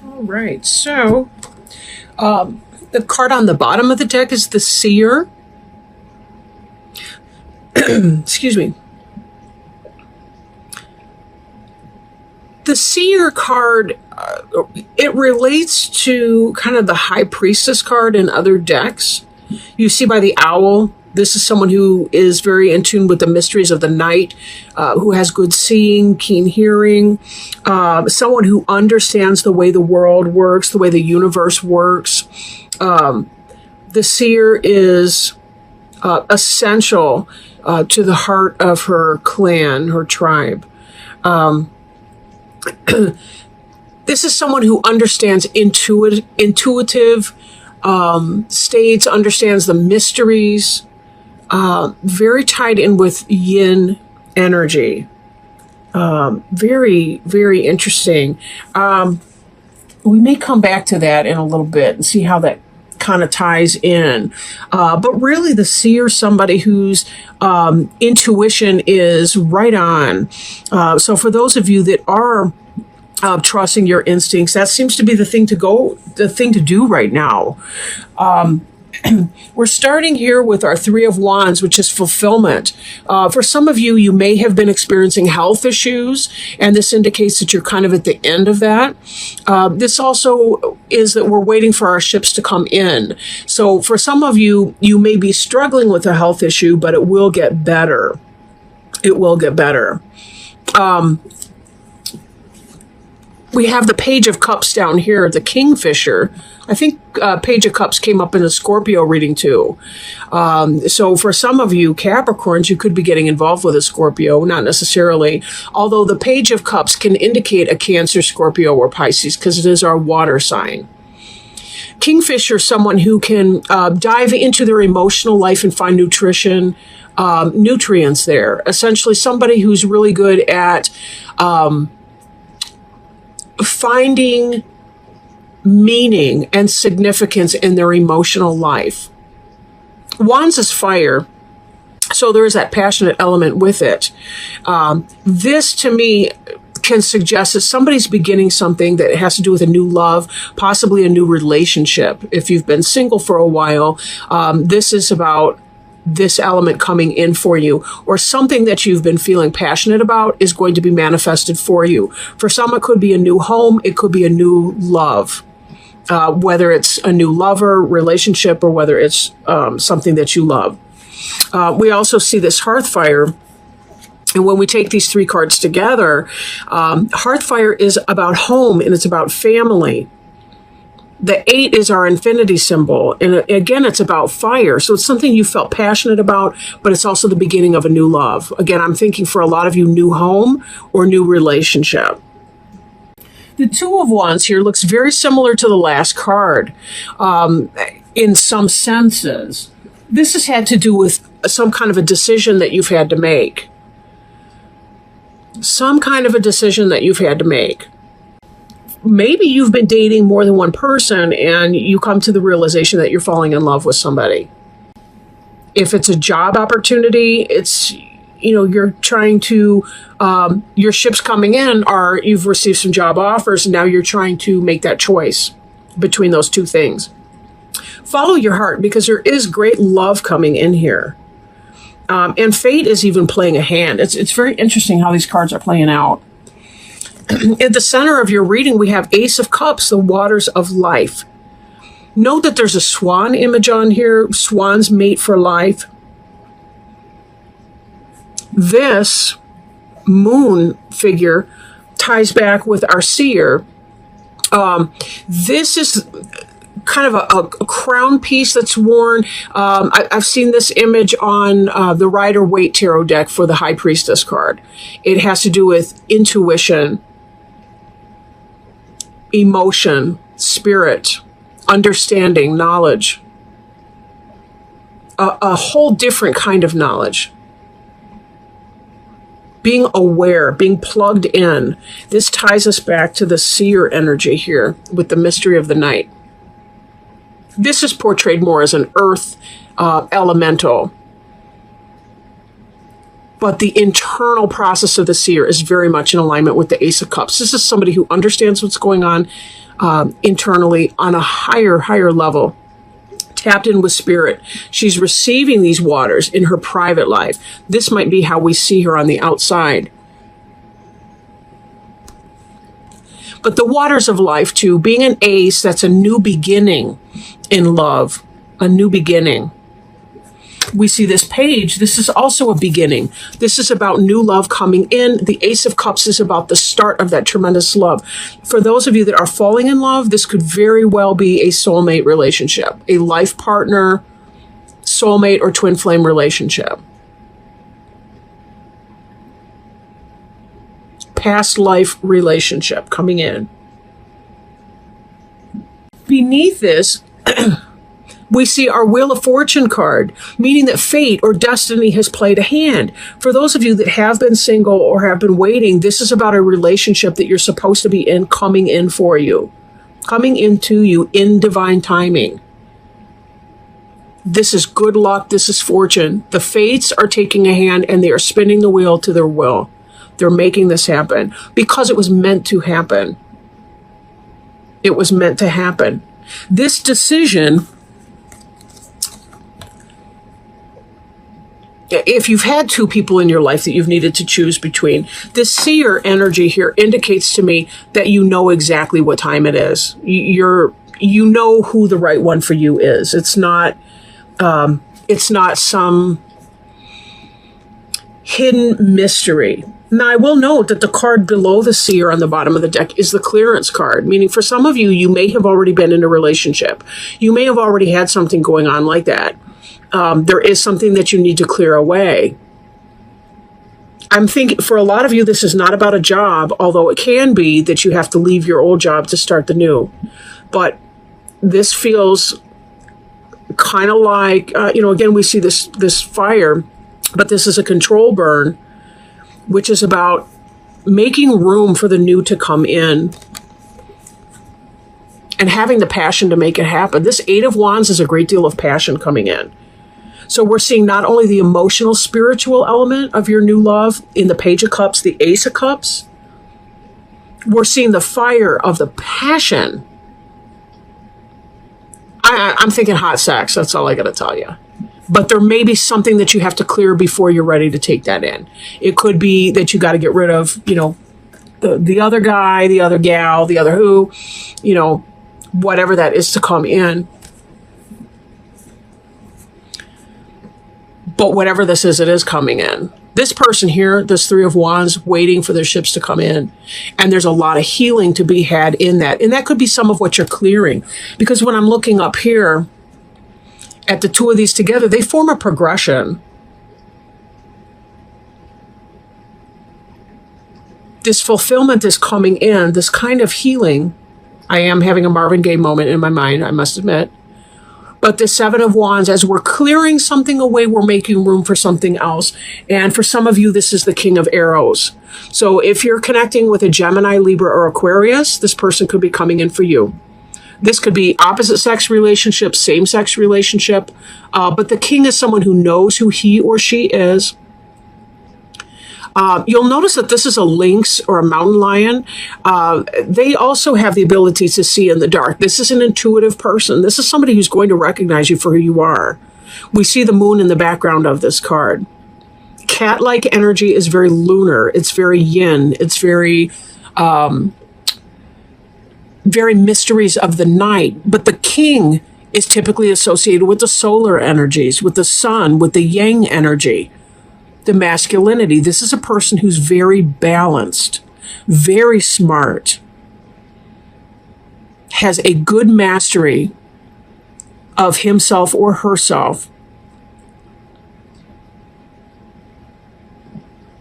All right. So the card on the bottom of the deck is the Seer. Excuse me. The Seer card, it relates to kind of the High Priestess card in other decks. You see by the owl, this is someone who is very in tune with the mysteries of the night, who has good seeing, keen hearing, someone who understands the way the world works, the way the universe works. The Seer is essential to the heart of her clan, her tribe. This is someone who understands intuitive states, understands the mysteries, very tied in with yin energy. Very, very interesting. We may come back to that in a little bit and see how that kind of ties in. But really the Seer, somebody whose intuition is right on. So for those of you that are trusting your instincts, that seems to be the thing to do right now. We're starting here with our Three of Wands, which is fulfillment. For some of you, you may have been experiencing health issues, and this indicates that you're kind of at the end of that. This also is that we're waiting for our ships to come in. So for some of you, you may be struggling with a health issue, but it will get better. It will get better. We have the Page of Cups down here, the Kingfisher. I think Page of Cups came up in a Scorpio reading too. So for some of you Capricorns, you could be getting involved with a Scorpio, not necessarily. Although the Page of Cups can indicate a Cancer, Scorpio, or Pisces because it is our water sign. Kingfisher, someone who can dive into their emotional life and find nutrients there. Essentially somebody who's really good at finding meaning and significance in their emotional life. Wands is fire, so there is that passionate element with it. This, to me, can suggest that somebody's beginning something that has to do with a new love, possibly a new relationship. If you've been single for a while, this is about this element coming in for you, or something that you've been feeling passionate about is going to be manifested for you. For some, it could be a new home. It could be a new love, whether it's a new lover, relationship, or whether it's something that you love. We also see this Hearthfire. And when we take these three cards together, Hearthfire is about home and it's about family. The 8 is our infinity symbol. And again, it's about fire. So it's something you felt passionate about, but it's also the beginning of a new love. Again, I'm thinking for a lot of you, new home or new relationship. The Two of Wands here looks very similar to the last card in some senses. This has had to do with some kind of a decision that you've had to make. Some kind of a decision that you've had to make. Maybe you've been dating more than one person and you come to the realization that you're falling in love with somebody. If it's a job opportunity, it's, you're trying to, your ship's coming in, or you've received some job offers and now you're trying to make that choice between those two things. Follow your heart because there is great love coming in here. And fate is even playing a hand. It's very interesting how these cards are playing out. At the center of your reading, we have Ace of Cups, the waters of life. Note that there's a swan image on here. Swans mate for life. This moon figure ties back with our seer. This is kind of a crown piece that's worn. I've seen this image on the Rider-Waite Tarot deck for the High Priestess card. It has to do with intuition, emotion, spirit, understanding, knowledge, a whole different kind of knowledge. Being aware, being plugged in. This ties us back to the seer energy here with the mystery of the night. This is portrayed more as an earth elemental. But the internal process of the seer is very much in alignment with the Ace of Cups. This is somebody who understands what's going on, internally on a higher level, tapped in with spirit. She's receiving these waters in her private life. This might be how we see her on the outside. But the waters of life, too, being an ace, that's a new beginning in love, a new beginning. We see this page. This is also a beginning. This is about new love coming in. The Ace of Cups is about the start of that tremendous love. For those of you that are falling in love, this could very well be a soulmate relationship, a life partner, soulmate, or twin flame relationship. Past life relationship coming in. Beneath this, we see our Wheel of Fortune card, meaning that fate or destiny has played a hand. For those of you that have been single or have been waiting, this is about a relationship that you're supposed to be in, coming in for you, coming into you in divine timing. This is good luck. This is fortune. The fates are taking a hand and they are spinning the wheel to their will. They're making this happen because it was meant to happen. It was meant to happen. This decision, if you've had two people in your life that you've needed to choose between, this seer energy here indicates to me that you know exactly what time it is. You know who the right one for you is. It's not some hidden mystery. Now, I will note that the card below the seer on the bottom of the deck is the clearance card, meaning for some of you, you may have already been in a relationship. You may have already had something going on like that. There is something that you need to clear away. I'm thinking for a lot of you, this is not about a job, although it can be that you have to leave your old job to start the new. But this feels kind of like, again, we see this fire, but this is a control burn, which is about making room for the new to come in and having the passion to make it happen. This Eight of Wands is a great deal of passion coming in. So we're seeing not only the emotional, spiritual element of your new love in the Page of Cups, the Ace of Cups, we're seeing the fire of the passion. I'm thinking hot sex. That's all I got to tell you. But there may be something that you have to clear before you're ready to take that in. It could be that you got to get rid of, the other guy, the other gal, the other who, whatever that is to come in. But whatever this is, it is coming in. This person here, this Three of Wands, waiting for their ships to come in. And there's a lot of healing to be had in that. And that could be some of what you're clearing. Because when I'm looking up here at the two of these together, they form a progression. This fulfillment is coming in, this kind of healing. I am having a Marvin Gaye moment in my mind, I must admit. But the Seven of Wands, as we're clearing something away, we're making room for something else. And for some of you, this is the King of Arrows. So if you're connecting with a Gemini, Libra, or Aquarius, this person could be coming in for you. This could be opposite sex relationship, same sex relationship. But the king is someone who knows who he or she is. You'll notice that this is a lynx or a mountain lion. They also have the ability to see in the dark. This is an intuitive person. This is somebody who's going to recognize you for who you are. We see the moon in the background of this card. Cat-like energy is very lunar. It's very yin. It's very mysteries of the night. But the king is typically associated with the solar energies, with the sun, with the yang energy, the masculinity. This is a person who's very balanced, very smart, has a good mastery of himself or herself.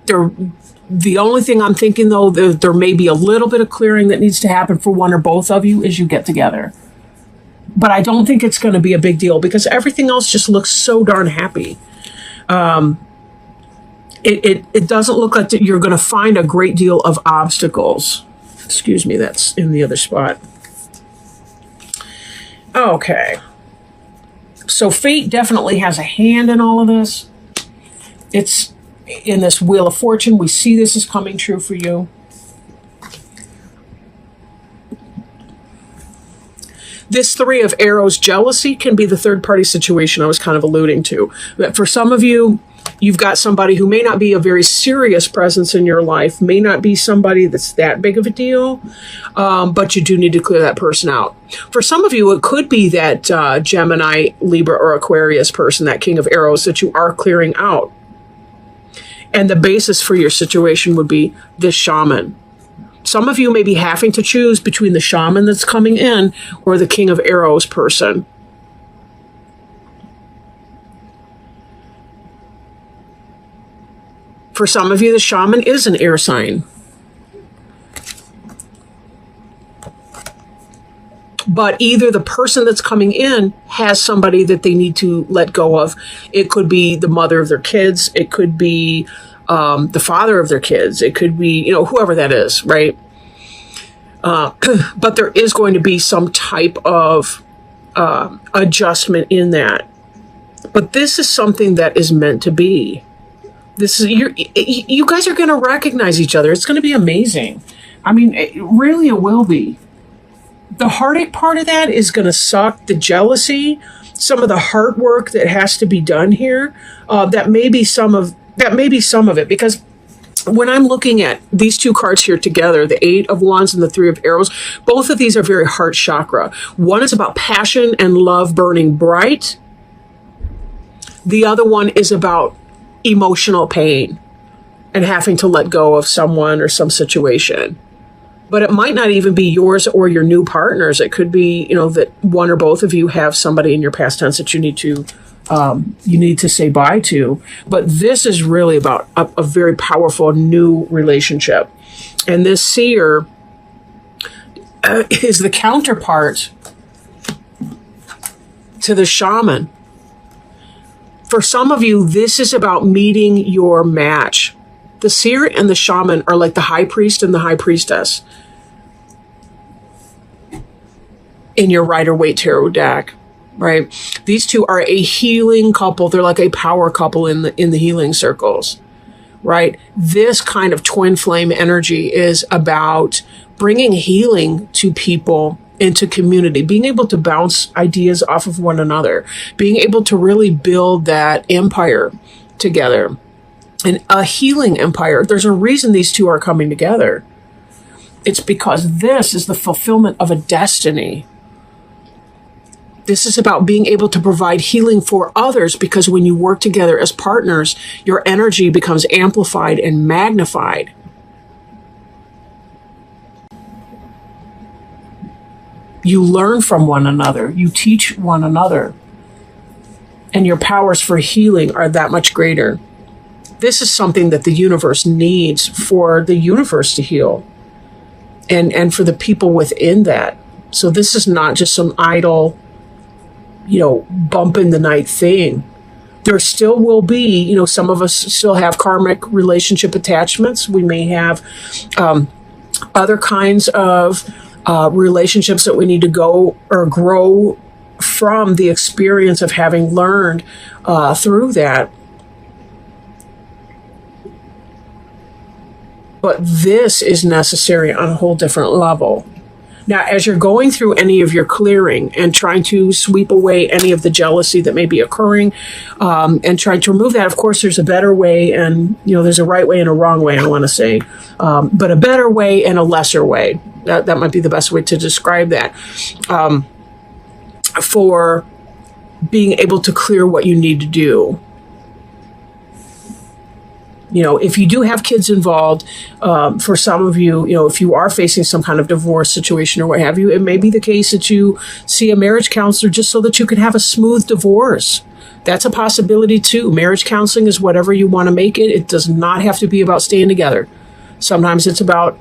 The only thing I'm thinking, though, there may be a little bit of clearing that needs to happen for one or both of you as you get together. But I don't think it's going to be a big deal because everything else just looks so darn happy. It doesn't look like that you're going to find a great deal of obstacles. Excuse me, that's in the other spot. Okay. So fate definitely has a hand in all of this. It's in this Wheel of Fortune. We see this is coming true for you. This Three of Arrows jealousy can be the third party situation I was kind of alluding to. But for some of you, you've got somebody who may not be a very serious presence in your life, may not be somebody that's that big of a deal, but you do need to clear that person out. For some of you, it could be that Gemini, Libra, or Aquarius person, that King of Arrows, that you are clearing out. And the basis for your situation would be this shaman. Some of you may be having to choose between the shaman that's coming in or the King of Arrows person. For some of you, the shaman is an air sign. But either the person that's coming in has somebody that they need to let go of. It could be the mother of their kids. It could be the father of their kids. It could be, whoever that is, right? But there is going to be some type of adjustment in that. But this is something that is meant to be. This is you guys are going to recognize each other. It's going to be amazing. I mean, it will be. The heartache part of that is going to suck. The jealousy, some of the heart work that has to be done here, that may be some of it. Because when I'm looking at these two cards here together, the Eight of Wands and the Three of Arrows, both of these are very heart chakra. One is about passion and love burning bright. The other one is about emotional pain and having to let go of someone or some situation. But it might not even be yours or your new partners. It could be, that one or both of you have somebody in your past tense that you need to say bye to. But this is really about a very powerful new relationship. And this seer is the counterpart to the shaman. For some of you, this is about meeting your match. The seer and the shaman are like the high priest and the high priestess in your Rider-Waite tarot deck, right? These two are a healing couple. They're like a power couple in the healing circles, right? This kind of twin flame energy is about bringing healing to people, into community, being able to bounce ideas off of one another, being able to really build that empire together. And a healing empire. There's a reason these two are coming together. It's because this is the fulfillment of a destiny. This is about being able to provide healing for others, because when you work together as partners, your energy becomes amplified and magnified. You learn from one another. You teach one another. And your powers for healing are that much greater. This is something that the universe needs for the universe to heal. And for the people within that. So this is not just some idle, bump in the night thing. There still will be, some of us still have karmic relationship attachments. We may have other kinds of relationships that we need to go or grow from the experience of having learned through that. But this is necessary on a whole different level. Now, as you're going through any of your clearing and trying to sweep away any of the jealousy that may be occurring, and trying to remove that, of course, there's a better way, and there's a right way and a wrong way, I want to say, but a better way and a lesser way. That might be the best way to describe that, for being able to clear what you need to do. If you do have kids involved, for some of you, if you are facing some kind of divorce situation or what have you, it may be the case that you see a marriage counselor just so that you can have a smooth divorce. That's a possibility too. Marriage counseling is whatever you want to make it. It does not have to be about staying together. Sometimes it's about,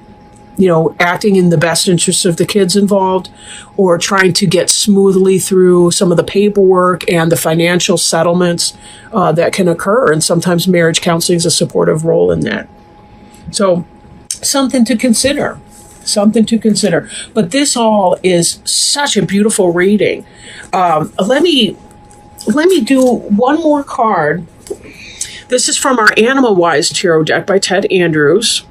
acting in the best interest of the kids involved, or trying to get smoothly through some of the paperwork and the financial settlements that can occur. And sometimes marriage counseling is a supportive role in that. So something to consider. But this all is such a beautiful reading. Let me do one more card. This is from our Animal Wise Tarot deck by Ted Andrews.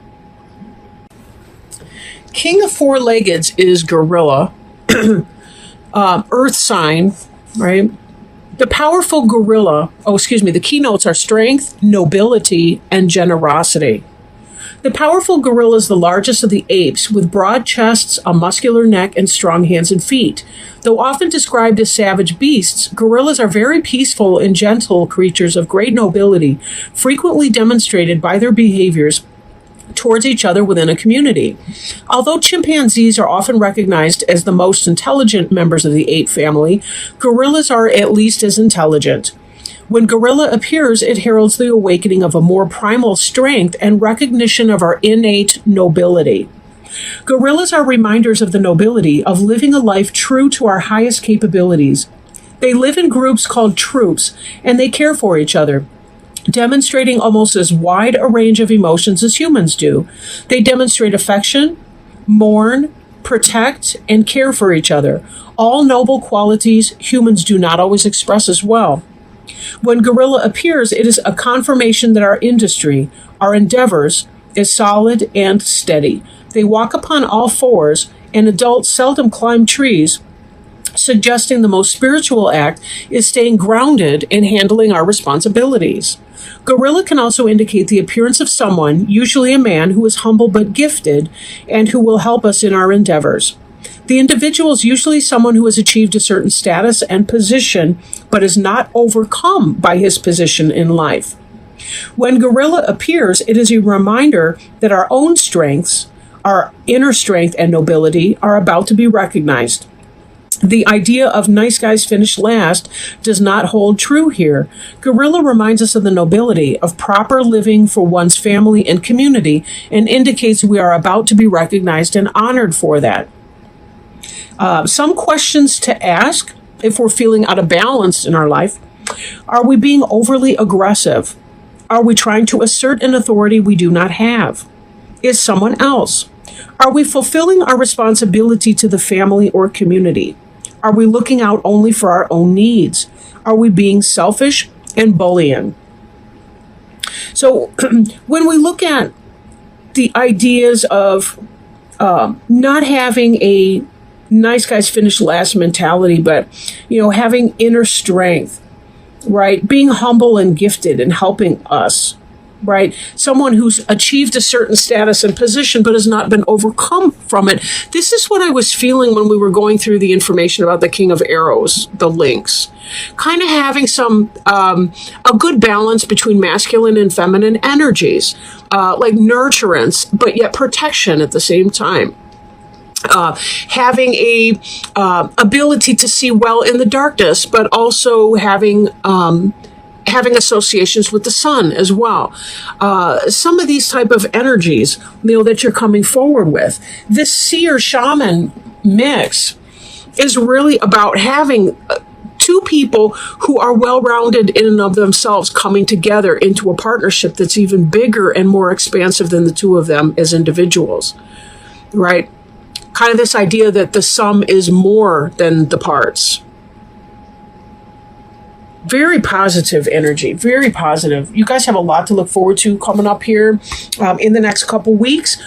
King of Four-Leggeds is gorilla. earth sign, right? The powerful gorilla, the keynotes are strength, nobility, and generosity. The powerful gorilla is the largest of the apes, with broad chests, a muscular neck, and strong hands and feet. Though often described as savage beasts, gorillas are very peaceful and gentle creatures of great nobility, frequently demonstrated by their behaviors towards each other within a community. Although chimpanzees are often recognized as the most intelligent members of the ape family, gorillas are at least as intelligent. When gorilla appears, it heralds the awakening of a more primal strength and recognition of our innate nobility. Gorillas are reminders of the nobility of living a life true to our highest capabilities. They live in groups called troops, and they care for each other, demonstrating almost as wide a range of emotions as humans do. They demonstrate affection, mourn, protect, and care for each other, all noble qualities humans do not always express as well. When gorilla appears, it is a confirmation that our industry, our endeavors, is solid and steady. They walk upon all fours, and adults seldom climb trees, suggesting the most spiritual act is staying grounded and handling our responsibilities. Gorilla can also indicate the appearance of someone, usually a man, who is humble but gifted and who will help us in our endeavors. The individual is usually someone who has achieved a certain status and position, but is not overcome by his position in life. When gorilla appears, it is a reminder that our own strengths, our inner strength and nobility, are about to be recognized. The idea of nice guys finish last does not hold true here. Gorilla reminds us of the nobility of proper living for one's family and community and indicates we are about to be recognized and honored for that. Some questions to ask if we're feeling out of balance in our life. Are we being overly aggressive? Are we trying to assert an authority we do not have? Is someone else? Are we fulfilling our responsibility to the family or community? Are we looking out only for our own needs? Are we being selfish and bullying? So when we look at the ideas of not having a nice guys finish last mentality, but, having inner strength, right? Being humble and gifted and helping us, right? Someone who's achieved a certain status and position, but has not been overcome from it. This is what I was feeling when we were going through the information about the King of Arrows, the links. Kind of having some, a good balance between masculine and feminine energies, like nurturance, but yet protection at the same time. Having a ability to see well in the darkness, but also having associations with the sun as well. Some of these type of energies, that you're coming forward with. This seer shaman mix is really about having two people who are well-rounded in and of themselves coming together into a partnership that's even bigger and more expansive than the two of them as individuals, right? Kind of this idea that the sum is more than the parts. Very positive energy, very positive. You guys have a lot to look forward to coming up here in the next couple weeks.